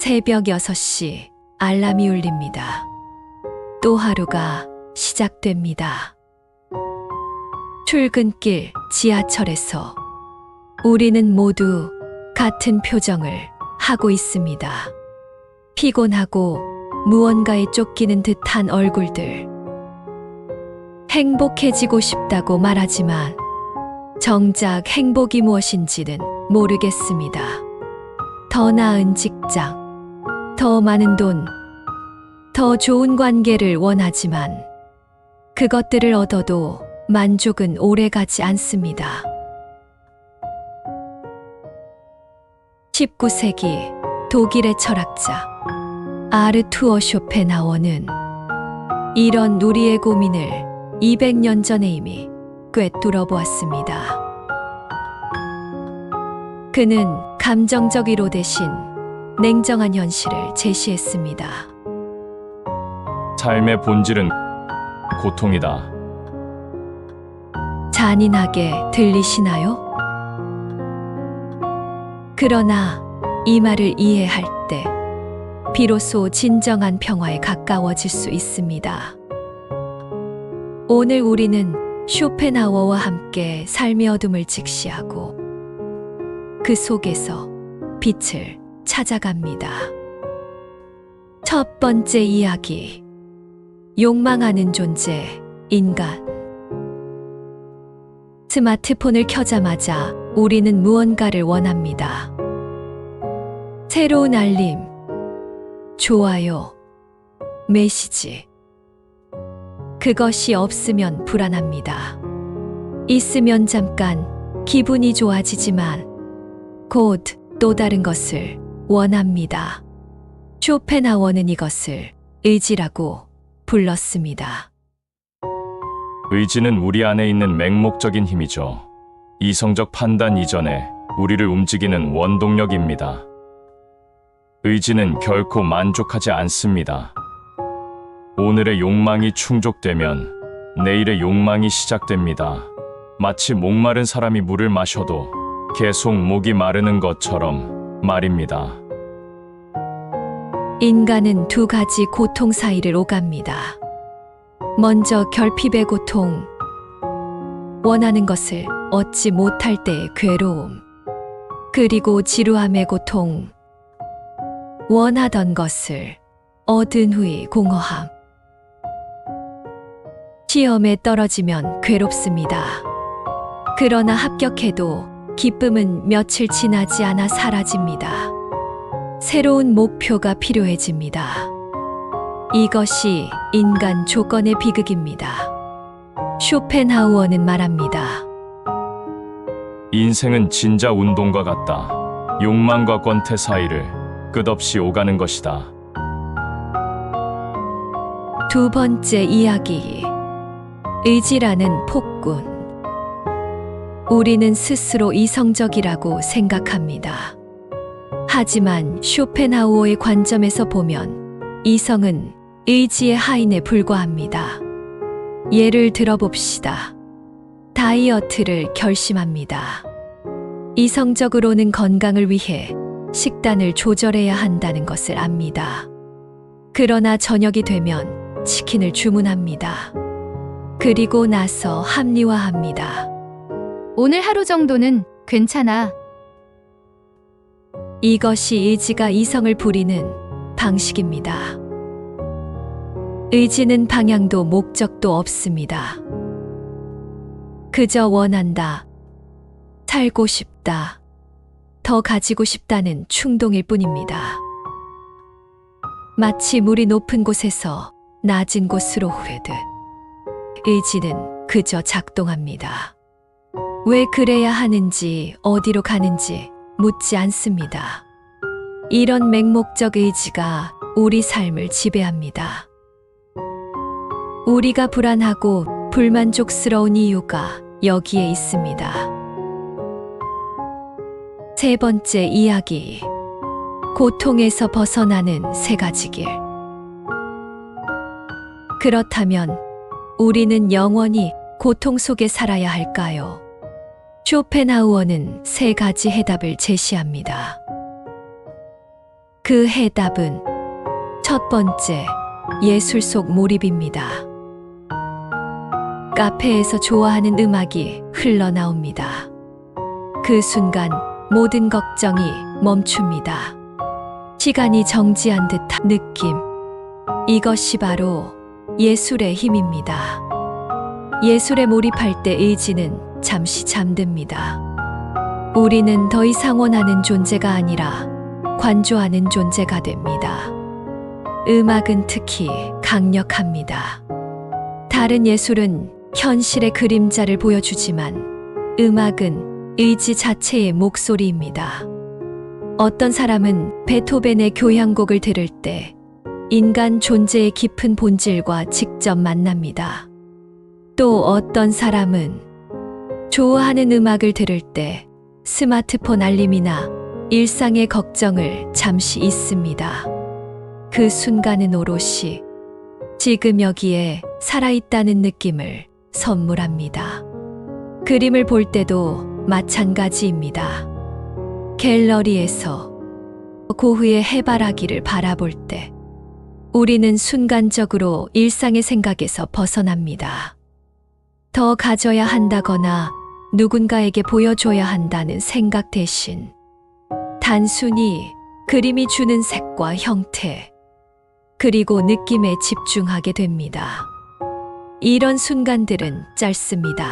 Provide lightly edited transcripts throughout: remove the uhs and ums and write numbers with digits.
새벽 6시 알람이 울립니다. 또 하루가 시작됩니다. 출근길 지하철에서 우리는 모두 같은 표정을 하고 있습니다. 피곤하고 무언가에 쫓기는 듯한 얼굴들. 행복해지고 싶다고 말하지만 정작 행복이 무엇인지는 모르겠습니다. 더 나은 직장, 더 많은 돈, 더 좋은 관계를 원하지만 그것들을 얻어도 만족은 오래가지 않습니다. 19세기 독일의 철학자 아르투어 쇼펜하워는 이런 우리의 고민을 200년 전에 이미 꿰뚫어 보았습니다. 그는 감정적 위로 대신 냉정한 현실을 제시했습니다. 삶의 본질은 고통이다. 잔인하게 들리시나요? 그러나 이 말을 이해할 때 비로소 진정한 평화에 가까워질 수 있습니다. 오늘 우리는 쇼펜하워와 함께 삶의 어둠을 직시하고 그 속에서 빛을 찾아갑니다. 첫 번째 이야기. 욕망하는 존재, 인간. 스마트폰을 켜자마자 우리는 무언가를 원합니다. 새로운 알림, 좋아요, 메시지. 그것이 없으면 불안합니다. 있으면 잠깐 기분이 좋아지지만 곧 또 다른 것을 원합니다. 쇼펜하워는 이것을 의지라고 불렀습니다. 의지는 우리 안에 있는 맹목적인 힘이죠. 이성적 판단 이전에 우리를 움직이는 원동력입니다. 의지는 결코 만족하지 않습니다. 오늘의 욕망이 충족되면 내일의 욕망이 시작됩니다. 마치 목마른 사람이 물을 마셔도 계속 목이 마르는 것처럼 말입니다. 인간은 두 가지 고통 사이를 오갑니다. 먼저 결핍의 고통, 원하는 것을 얻지 못할 때의 괴로움. 그리고 지루함의 고통, 원하던 것을 얻은 후의 공허함. 시험에 떨어지면 괴롭습니다. 그러나 합격해도 기쁨은 며칠 지나지 않아 사라집니다. 새로운 목표가 필요해집니다. 이것이 인간 조건의 비극입니다. 쇼펜하우어는 말합니다. 인생은 진자 운동과 같다. 욕망과 권태 사이를 끝없이 오가는 것이다. 두 번째 이야기. 의지라는 폭군. 우리는 스스로 이성적이라고 생각합니다. 하지만 쇼펜하우어의 관점에서 보면 이성은 의지의 하인에 불과합니다. 예를 들어봅시다. 다이어트를 결심합니다. 이성적으로는 건강을 위해 식단을 조절해야 한다는 것을 압니다. 그러나 저녁이 되면 치킨을 주문합니다. 그리고 나서 합리화합니다. 오늘 하루 정도는 괜찮아. 이것이 의지가 이성을 부리는 방식입니다. 의지는 방향도 목적도 없습니다. 그저 원한다, 살고 싶다, 더 가지고 싶다는 충동일 뿐입니다. 마치 물이 높은 곳에서 낮은 곳으로 흐르듯 의지는 그저 작동합니다. 왜 그래야 하는지, 어디로 가는지 묻지 않습니다. 이런 맹목적 의지가 우리 삶을 지배합니다. 우리가 불안하고 불만족스러운 이유가 여기에 있습니다. 세 번째 이야기. 고통에서 벗어나는 세 가지 길. 그렇다면 우리는 영원히 고통 속에 살아야 할까요? 쇼펜하우어는 세 가지 해답을 제시합니다. 그 해답은 첫 번째, 예술 속 몰입입니다. 카페에서 좋아하는 음악이 흘러나옵니다. 그 순간 모든 걱정이 멈춥니다. 시간이 정지한 듯한 느낌. 이것이 바로 예술의 힘입니다. 예술에 몰입할 때 의지는 잠시 잠듭니다. 우리는 더 이상 원하는 존재가 아니라 관조하는 존재가 됩니다. 음악은 특히 강력합니다. 다른 예술은 현실의 그림자를 보여주지만 음악은 의지 자체의 목소리입니다. 어떤 사람은 베토벤의 교향곡을 들을 때 인간 존재의 깊은 본질과 직접 만납니다. 또 어떤 사람은 좋아하는 음악을 들을 때 스마트폰 알림이나 일상의 걱정을 잠시 잊습니다. 그 순간은 오롯이 지금 여기에 살아있다는 느낌을 선물합니다. 그림을 볼 때도 마찬가지입니다. 갤러리에서 고흐의 해바라기를 바라볼 때 우리는 순간적으로 일상의 생각에서 벗어납니다. 더 가져야 한다거나 누군가에게 보여줘야 한다는 생각 대신 단순히 그림이 주는 색과 형태, 그리고 느낌에 집중하게 됩니다. 이런 순간들은 짧습니다.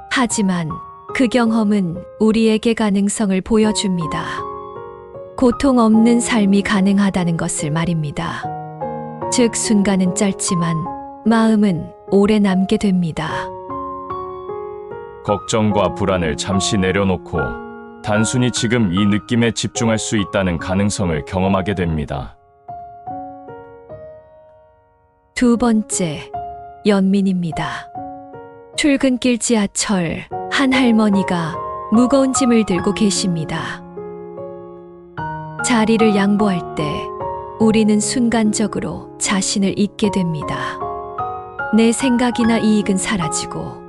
하지만 그 경험은 우리에게 가능성을 보여줍니다. 고통 없는 삶이 가능하다는 것을 말입니다. 즉, 순간은 짧지만 마음은 오래 남게 됩니다. 걱정과 불안을 잠시 내려놓고 단순히 지금 이 느낌에 집중할 수 있다는 가능성을 경험하게 됩니다. 두 번째, 연민입니다. 출근길 지하철, 한 할머니가 무거운 짐을 들고 계십니다. 자리를 양보할 때 우리는 순간적으로 자신을 잊게 됩니다. 내 생각이나 이익은 사라지고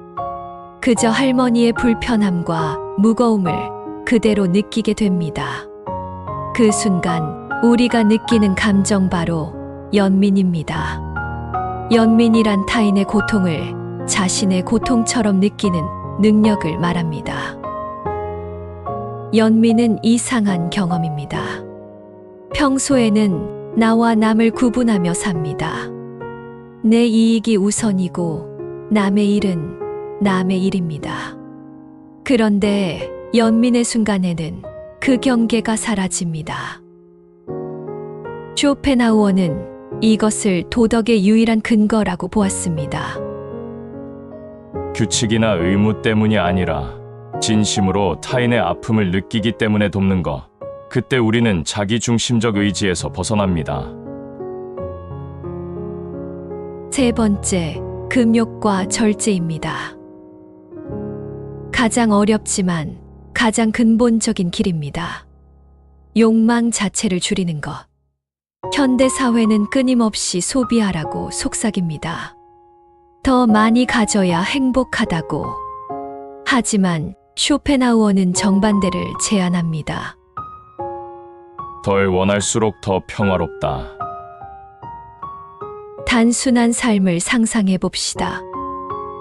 그저 할머니의 불편함과 무거움을 그대로 느끼게 됩니다. 그 순간 우리가 느끼는 감정 바로 연민입니다. 연민이란 타인의 고통을 자신의 고통처럼 느끼는 능력을 말합니다. 연민은 이상한 경험입니다. 평소에는 나와 남을 구분하며 삽니다. 내 이익이 우선이고 남의 일은 남의 일입니다. 그런데 연민의 순간에는 그 경계가 사라집니다. 쇼펜하우어는 이것을 도덕의 유일한 근거라고 보았습니다. 규칙이나 의무 때문이 아니라 진심으로 타인의 아픔을 느끼기 때문에 돕는 것. 그때 우리는 자기중심적 의지에서 벗어납니다. 세 번째, 금욕과 절제입니다. 가장 어렵지만 가장 근본적인 길입니다. 욕망 자체를 줄이는 것. 현대 사회는 끊임없이 소비하라고 속삭입니다. 더 많이 가져야 행복하다고. 하지만 쇼펜하우어는 정반대를 제안합니다. 덜 원할수록 더 평화롭다. 단순한 삶을 상상해 봅시다.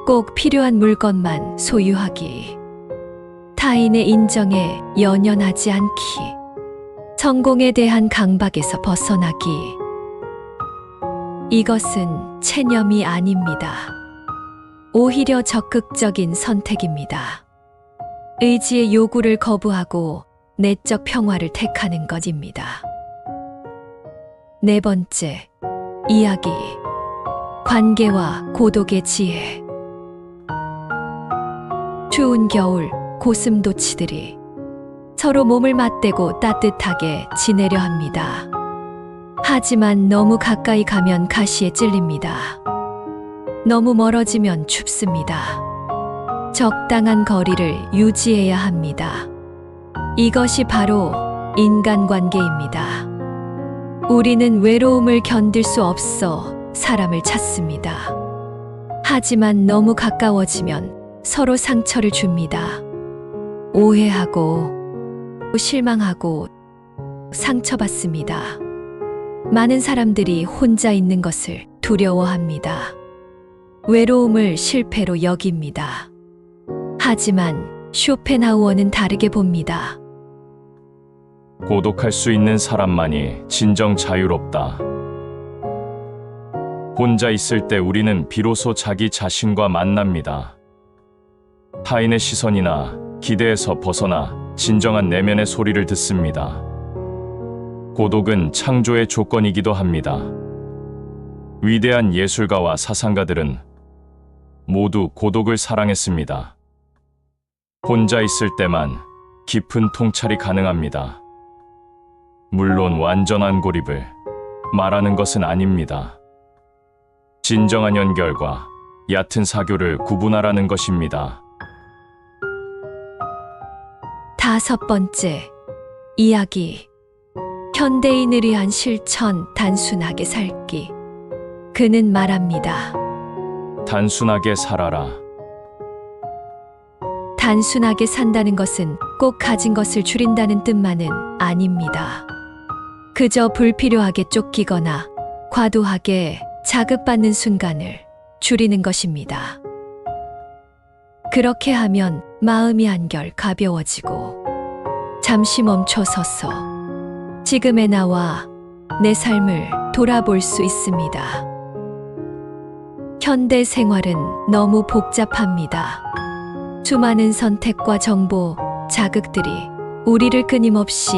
꼭 필요한 물건만 소유하기. 타인의 인정에 연연하지 않기. 성공에 대한 강박에서 벗어나기. 이것은 체념이 아닙니다. 오히려 적극적인 선택입니다. 의지의 요구를 거부하고 내적 평화를 택하는 것입니다. 네 번째, 이야기. 관계와 고독의 지혜. 추운 겨울, 고슴도치들이 서로 몸을 맞대고 따뜻하게 지내려 합니다. 하지만 너무 가까이 가면 가시에 찔립니다. 너무 멀어지면 춥습니다. 적당한 거리를 유지해야 합니다. 이것이 바로 인간관계입니다. 우리는 외로움을 견딜 수 없어 사람을 찾습니다. 하지만 너무 가까워지면 서로 상처를 줍니다. 오해하고 실망하고 상처받습니다. 많은 사람들이 혼자 있는 것을 두려워합니다. 외로움을 실패로 여깁니다. 하지만 쇼펜하우어는 다르게 봅니다. 고독할 수 있는 사람만이 진정 자유롭다. 혼자 있을 때 우리는 비로소 자기 자신과 만납니다. 타인의 시선이나 기대에서 벗어나 진정한 내면의 소리를 듣습니다. 고독은 창조의 조건이기도 합니다. 위대한 예술가와 사상가들은 모두 고독을 사랑했습니다. 혼자 있을 때만 깊은 통찰이 가능합니다. 물론 완전한 고립을 말하는 것은 아닙니다. 진정한 연결과 얕은 사교를 구분하라는 것입니다. 5번째, 이야기. 현대인을 위한 실천, 단순하게 살기. 그는 말합니다. 단순하게 살아라. 단순하게 산다는 것은 꼭 가진 것을 줄인다는 뜻만은 아닙니다. 그저 불필요하게 쫓기거나 과도하게 자극받는 순간을 줄이는 것입니다. 그렇게 하면 마음이 한결 가벼워지고 잠시 멈춰서서 지금의 나와 내 삶을 돌아볼 수 있습니다. 현대 생활은 너무 복잡합니다. 수많은 선택과 정보, 자극들이 우리를 끊임없이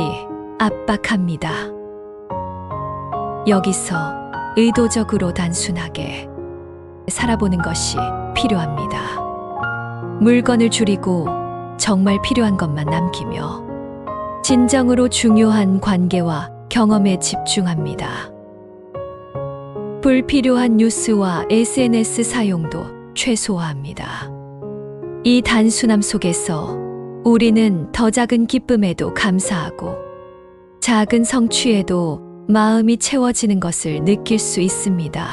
압박합니다. 여기서 의도적으로 단순하게 살아보는 것이 필요합니다. 물건을 줄이고 정말 필요한 것만 남기며 진정으로 중요한 관계와 경험에 집중합니다. 불필요한 뉴스와 SNS 사용도 최소화합니다. 이 단순함 속에서 우리는 더 작은 기쁨에도 감사하고 작은 성취에도 마음이 채워지는 것을 느낄 수 있습니다.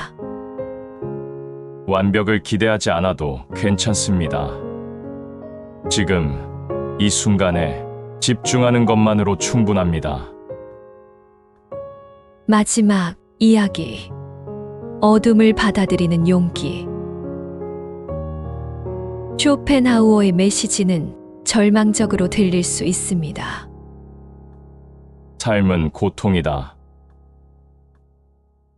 완벽을 기대하지 않아도 괜찮습니다. 지금 이 순간에 집중하는 것만으로 충분합니다. 마지막 이야기. 어둠을 받아들이는 용기. 쇼펜하우어의 메시지는 절망적으로 들릴 수 있습니다. 삶은 고통이다.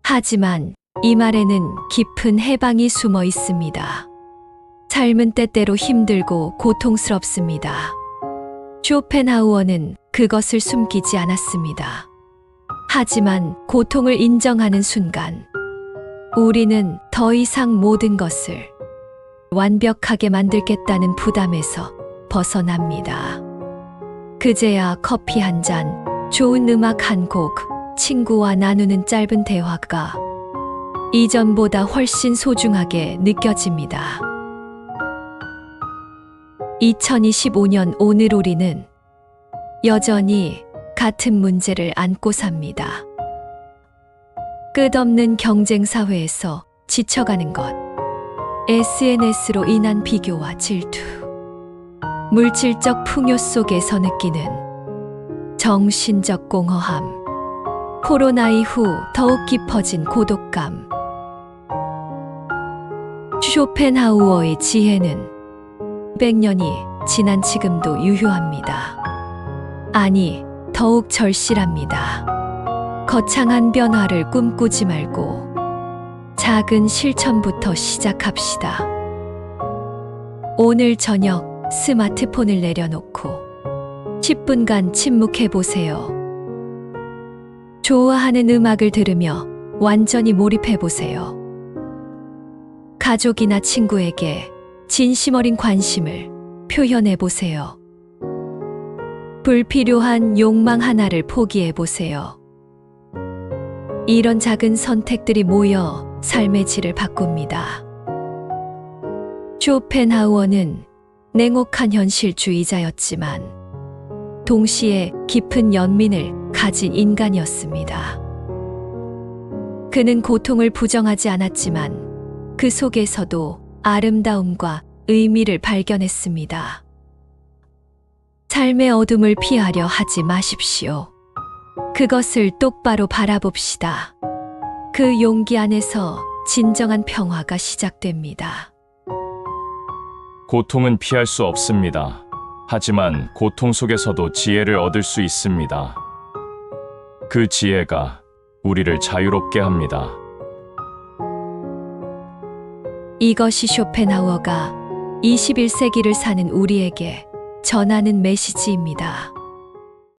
하지만 이 말에는 깊은 해방이 숨어 있습니다. 삶은 때때로 힘들고 고통스럽습니다. 쇼펜하우어는 그것을 숨기지 않았습니다. 하지만 고통을 인정하는 순간, 우리는 더 이상 모든 것을 완벽하게 만들겠다는 부담에서 벗어납니다. 그제야 커피 한 잔, 좋은 음악 한 곡, 친구와 나누는 짧은 대화가 이전보다 훨씬 소중하게 느껴집니다. 2025년 오늘 우리는 여전히 같은 문제를 안고 삽니다. 끝없는 경쟁 사회에서 지쳐가는 것, SNS로 인한 비교와 질투, 물질적 풍요 속에서 느끼는 정신적 공허함, 코로나 이후 더욱 깊어진 고독감. 쇼펜하우어의 지혜는 100년이 지난 지금도 유효합니다. 아니, 더욱 절실합니다. 거창한 변화를 꿈꾸지 말고 작은 실천부터 시작합시다. 오늘 저녁 스마트폰을 내려놓고 10분간 침묵해 보세요. 좋아하는 음악을 들으며 완전히 몰입해 보세요. 가족이나 친구에게 진심 어린 관심을 표현해 보세요. 불필요한 욕망 하나를 포기해 보세요. 이런 작은 선택들이 모여 삶의 질을 바꿉니다. 쇼펜하우어는 냉혹한 현실주의자였지만 동시에 깊은 연민을 가진 인간이었습니다. 그는 고통을 부정하지 않았지만 그 속에서도 아름다움과 의미를 발견했습니다. 삶의 어둠을 피하려 하지 마십시오. 그것을 똑바로 바라봅시다. 그 용기 안에서 진정한 평화가 시작됩니다. 고통은 피할 수 없습니다. 하지만 고통 속에서도 지혜를 얻을 수 있습니다. 그 지혜가 우리를 자유롭게 합니다. 이것이 쇼펜하우어가 21세기를 사는 우리에게 전하는 메시지입니다.